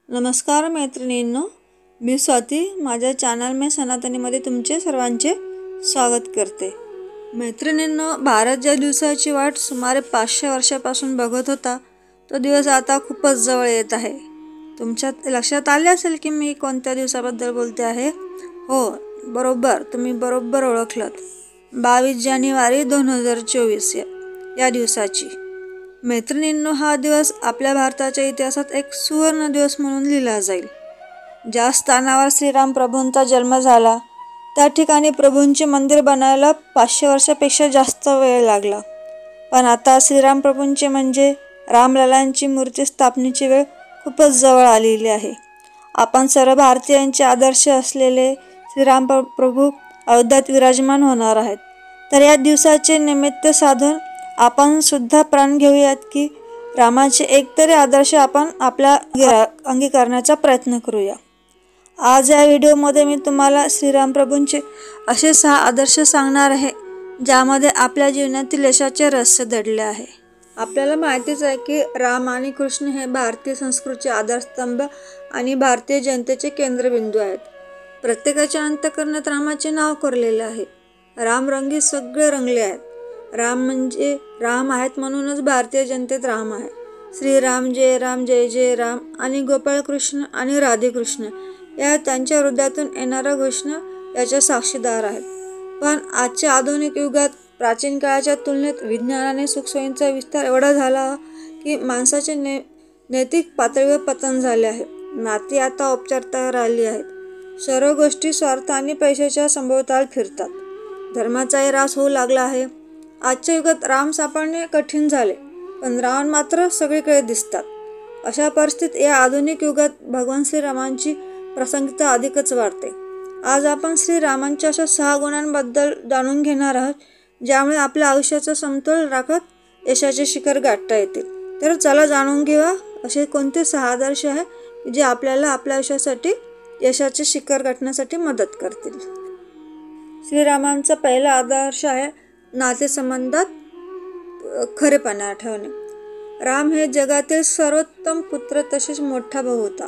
नमस्कार मैत्रिणींनो, मी स्वाती माझ्या चॅनल में सनातनीमध्ये तुमचे सर्वांचे स्वागत करते. मैत्रिणींनो, भारत ज्या दिवसाची वाट सुमारे 500 वर्षापासून बघत होता तो दिवस आता खूपच जवळ येत आहे. तुमच्या लक्षात आले असेल की मी कोणत्या दिवसाबद्दल बोलते आहे. हो, बरोबर, तुम्ही बरोबर ओळखलत. 22 जानेवारी 2024 या दिवसाची. मैत्रिणींनो, हा दिवस आपल्या भारताच्या इतिहासात एक सुवर्ण दिवस म्हणून लिहिला जाईल. ज्या स्थानावर श्रीराम प्रभूंचा जन्म झाला त्या ठिकाणी प्रभूंचे मंदिर बनायला 500 वर्षापेक्षा जास्त वेळ लागला. पण आता श्रीराम प्रभूंचे म्हणजे रामललांची मूर्ती स्थापनेची वेळ खूपच जवळ आलेली आहे. आपण सर्व भारतीयांचे आदर्श असलेले श्रीराम प्रभू अयोध्यात विराजमान होणार आहेत. तर या दिवसाचे निमित्त साधून आपण सुद्धा प्रण घेऊयात की रामाचे एकतरी आदर्श आपण आपल्या अंगीकारण्याचा प्रयत्न करूया. आज या व्हिडिओमध्ये मी तुम्हाला श्रीराम प्रभूंचे असे 6 आदर्श सांगणार आहे ज्यामध्ये आपल्या जीवनातील यशाचे रहस्य दडले आहे. आपल्याला माहितीच आहे की राम आणि कृष्ण हे भारतीय संस्कृतीचे आधारस्तंभ आणि भारतीय जनतेचे केंद्रबिंदू आहेत. प्रत्येकाच्या अंतःकरणात रामाचे नाव कोरलेले आहे. राम रंगी सगळे रंगले आहेत. राम म्हणजे राम आहेत म्हणूनच भारतीय जनतेत राम आहे. श्रीराम, जय राम, जय जय राम आणि गोपाळकृष्ण आणि राधेकृष्ण या त्यांच्या हृदयातून येणाऱ्या घोषणा याच्या साक्षीदार आहेत. पण आजच्या आधुनिक युगात प्राचीन काळाच्या तुलनेत विज्ञानाने सुखसोयींचा विस्तार एवढा झाला की माणसाचे नैतिक पातळीवर पतन झाले आहे. नाती आता औपचारिकता राहिली आहेत. सर्व गोष्टी स्वार्थ आणि पैशाच्या सभोवताल फिरतात. धर्माचाही ऱ्हास होऊ लागला आहे. आजच्या युगात राम सापडणे कठीण झाले, पण रावण मात्र सगळीकडे दिसतात. अशा परिस्थितीत या आधुनिक युगात भगवान श्रीरामांची प्रासंगिकता अधिकच वाढते. आज आपण श्रीरामांच्या अशा 6 गुणांबद्दल जाणून घेणार आहोत ज्यामुळे आपल्या आयुष्याचा समतोल राखत यशाचे शिखर गाठता येतील. तर चला जाणून घेऊया असे कोणते 6 आदर्श आहे जे आपल्याला आपल्या आयुष्यासाठी यशाचे शिखर गाठण्यासाठी मदत करतील. श्रीरामांचा पहिला आदर्श आहे नातेसंबंधात खरेपणा ठेवणे. राम हे जगातील सर्वोत्तम पुत्र तसेच मोठा भाऊ होता.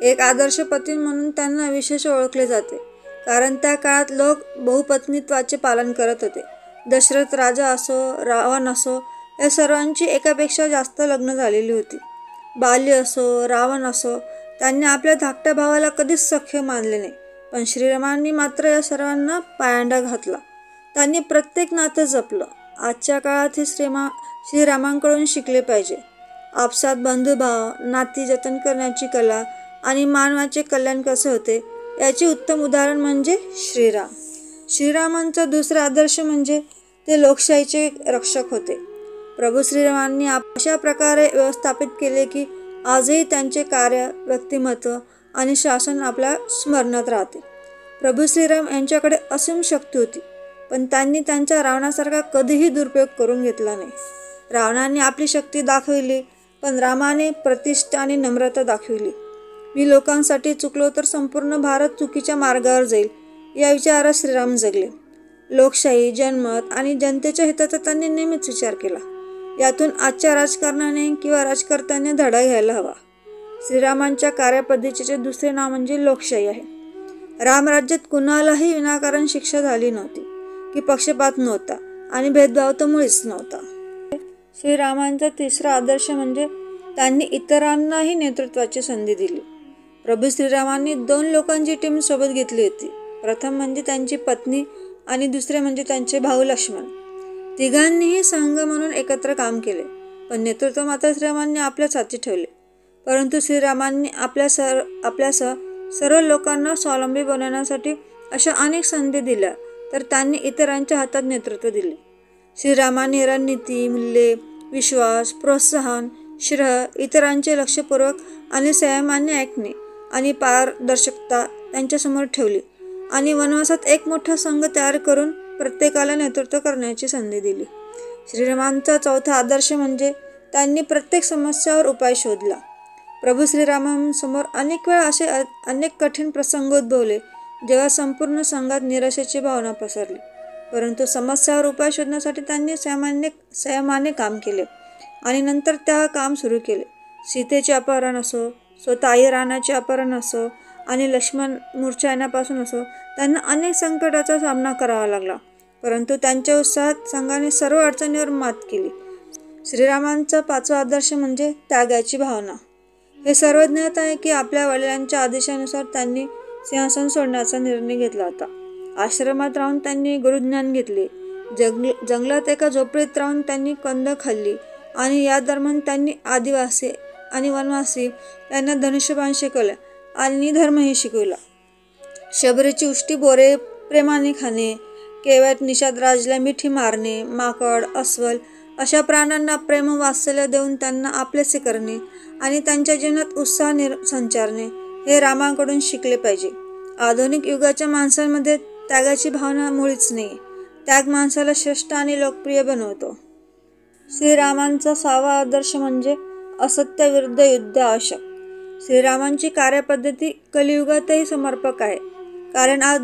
एक आदर्श पती म्हणून त्यांना विशेष ओळखले जाते, कारण त्या काळात लोक बहुपत्नीत्वाचे पालन करत होते. दशरथ राजा असो, रावण असो, या सर्वांची एकापेक्षा जास्त लग्न झालेली होती. बाली असो, रावण असो, त्यांनी आपल्या धाकट्या भावाला कधीच सख्य मानले नाही. पण श्रीरामांनी मात्र या सर्वांना पायंडा घातला. त्यांनी प्रत्येक नातं जपलं. आजच्या काळात हे श्रीरामांकडून शिकले पाहिजे. आपसात बंधुभाव, नाती जतन करण्याची कला आणि मानवाचे कल्याण कसे होते याचे उत्तम उदाहरण म्हणजे श्रीराम. श्रीरामांचा दुसरा आदर्श म्हणजे ते लोकशाहीचे रक्षक होते. प्रभू श्रीरामांनी अशा प्रकारे व्यवस्थापित केले की आजही त्यांचे कार्य, व्यक्तिमत्व आणि शासन आपल्या स्मरणात राहते. प्रभू श्रीराम यांच्याकडे असीम शक्ती होती, पण त्यांनी त्यांच्या रावणासारखा कधीही दुरुपयोग करून घेतला नाही. रावणाने आपली शक्ती दाखविली, पण रामाने प्रतिष्ठा आणि नम्रता दाखविली. मी लोकांसाठी चुकलो तर संपूर्ण भारत चुकीच्या मार्गावर जाईल या विचारात श्रीराम जगले. लोकशाही, जनमत आणि जनतेच्या हिताचा त्यांनी नेहमीच विचार केला. यातून आजच्या राजकारणाने किंवा राजकर्त्यांनी धडा घ्यायला हवा. श्रीरामांच्या कार्यपद्धतीचे दुसरे नाव म्हणजे लोकशाही आहे. रामराज्यात कुणालाही विनाकारण शिक्षा झाली नव्हती की पक्षपात नव्हता आणि भेदभाव तर मुळीच नव्हता. श्रीरामांचा तिसरा आदर्श म्हणजे त्यांनी इतरांनाही नेतृत्वाची संधी दिली. प्रभू श्रीरामांनी 2 लोकांची टीम सोबत घेतली होती. प्रथम म्हणजे त्यांची पत्नी आणि दुसरे म्हणजे त्यांचे भाऊ लक्ष्मण. तिघांनीही संघ म्हणून एकत्र काम केले, पण नेतृत्व मात्र श्रीरामांनी आपल्याच हाती ठेवले. परंतु श्रीरामांनी आपल्यासह सर्व लोकांना स्वावलंबी बनवण्यासाठी अशा अनेक संधी दिल्या, तर त्यांनी इतरांच्या हातात नेतृत्व दिले. श्रीरामांनी रणनीती, मूल्ये, विश्वास, प्रोत्साहन, श्रेय, इतरांचे लक्षपूर्वक आणि संयमाने ऐकणे आणि पारदर्शकता त्यांच्यासमोर ठेवली आणि वनवासात एक मोठा संघ तयार करून प्रत्येकाला नेतृत्व करण्याची संधी दिली. श्रीरामांचा चौथा आदर्श म्हणजे त्यांनी प्रत्येक समस्यावर उपाय शोधला. प्रभू श्रीरामांसमोर अनेक वेळा असे अनेक कठीण प्रसंग उद्भवले जेव्हा संपूर्ण संघात निराशेची भावना पसरली, परंतु समस्यावर उपाय शोधण्यासाठी त्यांनी संयमाने काम केले आणि नंतर त्या काम सुरू केले. सीतेचे अपहरण असो, स्वतः आई रावणाचे अपहरण असो आणि लक्ष्मण मूर्छा येण्यापासून असो, त्यांना अनेक संकटाचा सामना करावा लागला, परंतु त्यांच्या उत्साहात संघाने सर्व अडचणीवर मात केली. श्रीरामांचा 5वा आदर्श म्हणजे त्यागाची भावना. हे सर्वज्ञात आहे की आपल्या वडिलांच्या आदेशानुसार त्यांनी सिंहासन सोडण्याचा निर्णय घेतला होता. आश्रमात राहून त्यांनी गुरुज्ञान घेतले. जंगलात एका झोपडीत राहून त्यांनी कंद खाल्ली आणि या दरम्यान त्यांनी आदिवासी आणि वनवासी यांना धनुष्यबाण शिकवले आणि धर्मही शिकवला. शबरीची उष्टी बोरे प्रेमाने खाणे, केवट निषादराजला मिठी मारणे, माकड, अस्वल अशा प्राण्यांना प्रेम वात्सल्य देऊन त्यांना आपलेसे करणे आणि त्यांच्या जीवनात उत्साह संचारणे हे रामाकडून शिकले पाहिजे. आधुनिक युगाच्या माणसांमध्ये त्यागाची भावना मुळीच नाही. त्याग माणसाला श्रेष्ठ आणि लोकप्रिय बनवतो. श्रीरामांचा 6वा आदर्श म्हणजे असत्याविरुद्ध युद्ध आवश्यक. श्रीरामांची कार्यपद्धती कलियुगातही समर्पक आहे, कारण आज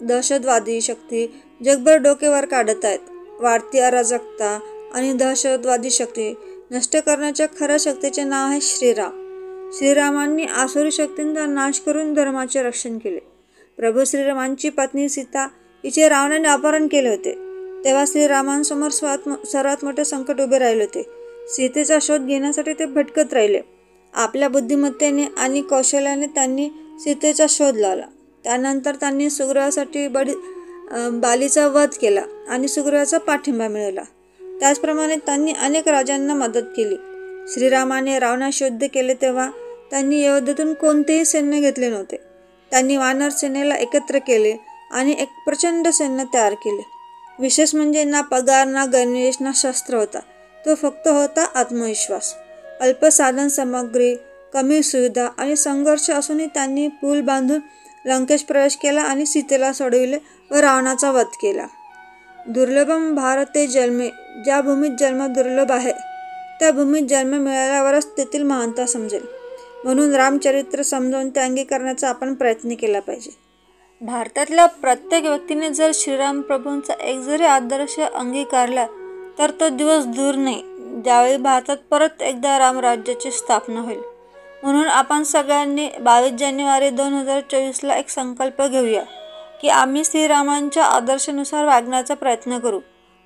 दहशतवादी शक्ती जगभर डोकेवर काढत आहेत. वाढती अराजकता आणि दहशतवादी शक्ती नष्ट करण्याच्या खऱ्या शक्तीचे नाव आहे श्रीराम. श्रीरामांनी आसुरी शक्तींचा नाश करून धर्माचे रक्षण केले. प्रभू श्रीरामांची पत्नी सीता हिचे रावणाने अपहरण केले होते, तेव्हा श्रीरामांसमोर सर्वात मोठे संकट उभे राहिले होते. सीतेचा शोध घेण्यासाठी ते भटकत राहिले. आपल्या बुद्धिमत्तेने आणि कौशल्याने त्यांनी सीतेचा शोध लावला. त्यानंतर त्यांनी सुग्रीवासाठी बालीचा वध केला आणि सुग्रीवाचा पाठिंबा मिळवला. त्याचप्रमाणे त्यांनी अनेक राजांना मदत केली. श्रीरामाने रावणाशी युद्ध केले तेव्हा त्यांनी अयोध्येतून कोणतेही सैन्य घेतले नव्हते. त्यांनी वानर सेनेला एकत्र केले आणि एक प्रचंड सैन्य तयार केले. विशेष म्हणजे ना पगार, ना गणवेश, ना शस्त्र होता. तो फक्त होता आत्मविश्वास. अल्प साधन सामग्री, कमी सुविधा आणि संघर्ष असूनही त्यांनी पूल बांधून लंकेश प्रवेश केला आणि सीतेला सोडविले व रावणाचा वध केला. दुर्लभम भारते जन्मे, ज्या भूमीत जन्म दुर्लभ आहे त्या भूमीत जन्म मिळाल्यावरच तेथील महानता समजेल. म्हणून रामचरित्र समजावून ते अंगीकारण्याचा आपण प्रयत्न केला पाहिजे. भारतातल्या प्रत्येक व्यक्तीने जर श्रीराम प्रभूंचा एक जरी आदर्श अंगीकारला तर तो दिवस दूर नाही ज्यावेळी भारतात परत एकदा रामराज्याची स्थापना होईल. म्हणून आपण सगळ्यांनी 22 जानेवारी 2024ला एक संकल्प घेऊया की आम्ही श्रीरामांच्या आदर्शानुसार वागण्याचा प्रयत्न करू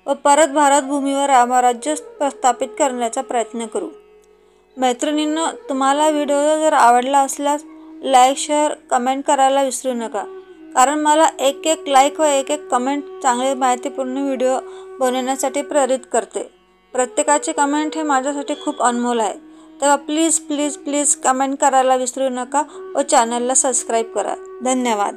व परत भारत भूमीवर रामराज्य प्रस्थापित करण्याचा प्रयत्न करू. मैत्रिणींनो, तुम्हाला व्हिडिओ जर आवडला असल्यास लाईक, शेअर, कमेंट करायला विसरू नका, कारण मला एक लाईक व एक कमेंट चांगले माहितीपूर्ण व्हिडिओ बनवण्यासाठी प्रेरित करते. प्रत्येकाचे कमेंट हे माझ्यासाठी खूप अनमोल आहे. तेव्हा प्लीज कमेंट करायला विसरू नका व चॅनलला सबस्क्राईब करा. धन्यवाद.